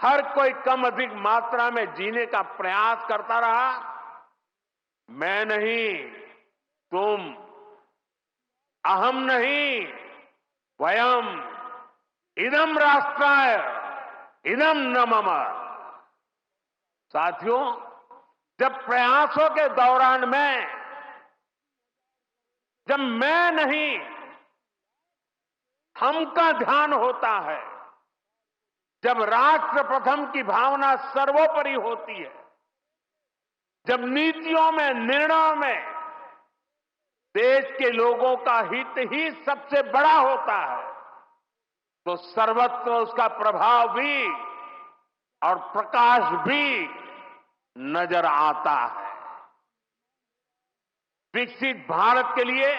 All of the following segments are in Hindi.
हर कोई कम अधिक मात्रा में जीने का प्रयास करता रहा। मैं नहीं, तुम, अहम नहीं, वयम, इदम राष्ट्राय, इदम न मम। साथियों, जब प्रयासों के दौरान जब मैं नहीं, हम का ध्यान होता है, जब राष्ट्र प्रथम की भावना सर्वोपरि होती है, जब नीतियों में, निर्णयों में देश के लोगों का हित ही सबसे बड़ा होता है, तो सर्वत्र उसका प्रभाव भी और प्रकाश भी नजर आता है। विकसित भारत के लिए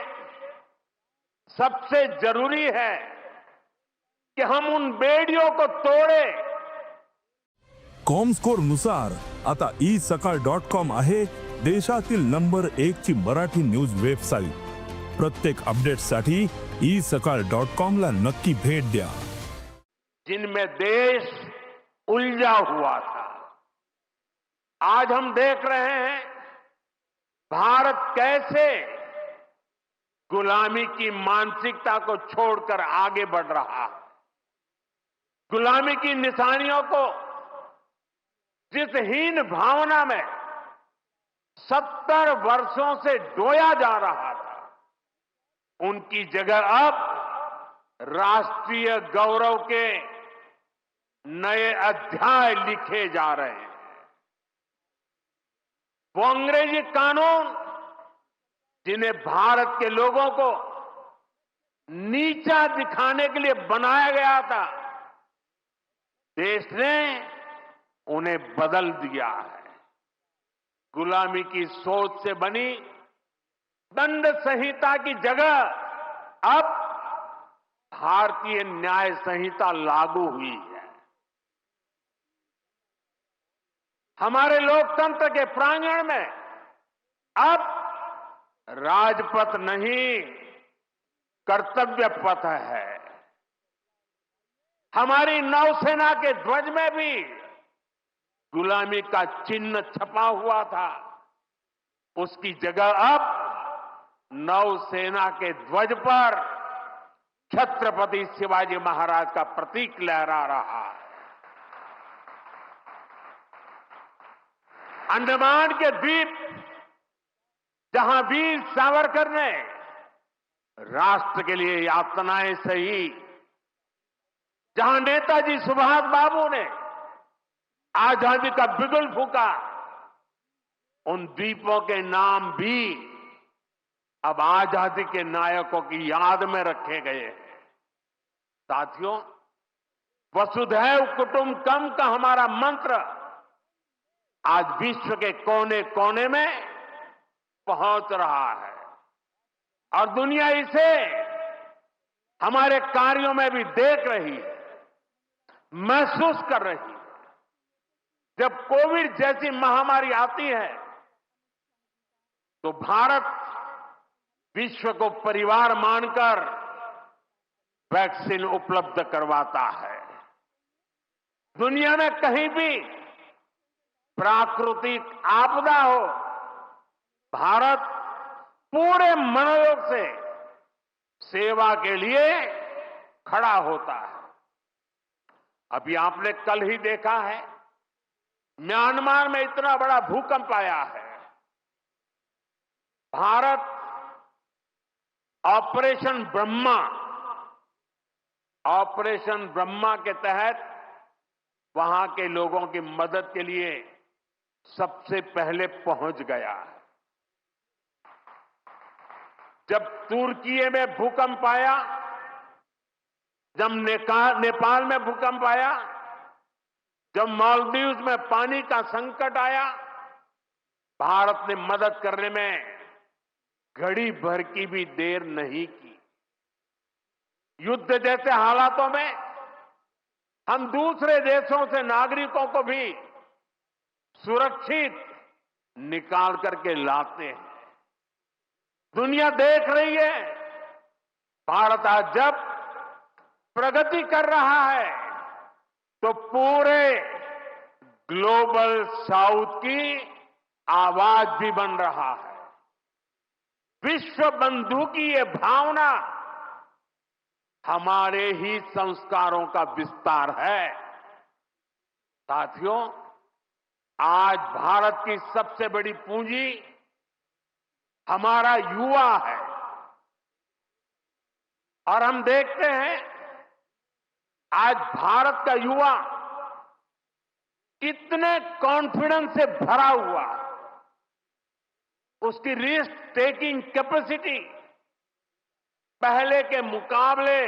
सबसे जरूरी है कि हम उन बेड़ियों को तोड़े। कॉमस्कोर नुसार आता isakal.com आहे देशातील नंबर 1 ची मराठी न्यूज वेबसाईट। प्रत्येक अपडेटसाठी isakal.com ला नक्की भेट द्या। जिनमें देश उलझा हुआ था, आज हम देख रहे हैं भारत कैसे गुलामी की मानसिकता को छोड़कर आगे बढ़ रहा है। गुलामी की निशानियों को जिस हीन भावना में 70 वर्षों से डोया जा रहा था, उनकी जगह अब राष्ट्रीय गौरव के नए अध्याय लिखे जा रहे हैं। वो अंग्रेजी कानून जिन्हें भारत के लोगों को नीचा दिखाने के लिए बनाया गया था, देश ने उन्हें बदल दिया है। गुलामी की सोच से बनी दंड संहिता की जगह अब भारतीय न्याय संहिता लागू हुई है। हमारे लोकतंत्र के प्रांगण में अब राजपथ नहीं, कर्तव्य पथ है। हमारी नौसेना के ध्वज में भी गुलामी का चिन्ह छपा हुआ था, उसकी जगह अब नौसेना के ध्वज पर छत्रपति शिवाजी महाराज का प्रतीक लहरा रहा है। अंडमान के द्वीप, जहां वीर सावरकर ने राष्ट्र के लिए यातनाएं सही, जहां नेताजी सुभाष बाबू ने आजादी का बिगुल फूंका, उन द्वीपों के नाम भी अब आजादी के नायकों की याद में रखे गए हैं। साथियों, वसुधैव कुटुंबकम का हमारा मंत्र आज विश्व के कोने कोने में पहुंच रहा है और दुनिया इसे हमारे कार्यों में भी देख रही है, महसूस कर रही है। जब कोविड जैसी महामारी आती है तो भारत विश्व को परिवार मानकर वैक्सीन उपलब्ध करवाता है। दुनिया में कहीं भी प्राकृतिक आपदा हो, भारत पूरे मनोयोग से सेवा के लिए खड़ा होता है। अभी आपने कल ही देखा है, म्यांमार में इतना बड़ा भूकंप आया है। भारत ऑपरेशन ब्रह्मा के तहत वहां के लोगों की मदद के लिए सबसे पहले पहुंच गया है। जब तुर्की में भूकंप आया, जब नेपाल में भूकंप आया, जब मालदीव्स में पानी का संकट आया, भारत ने मदद करने में घड़ी भर की भी देर नहीं की। युद्ध जैसे हालातों में हम दूसरे देशों से नागरिकों को भी सुरक्षित निकाल करके लाते हैं। दुनिया देख रही है, भारत आज जब प्रगति कर रहा है, तो पूरे ग्लोबल साउथ की आवाज भी बन रहा है। विश्व बंधु की ये भावना हमारे ही संस्कारों का विस्तार है। साथियों, आज भारत की सबसे बड़ी पूंजी हमारा युवा है और हम देखते हैं आज भारत का युवा कितने कॉन्फिडेंस से भरा हुआ, उसकी रिस्क टेकिंग कैपेसिटी पहले के मुकाबले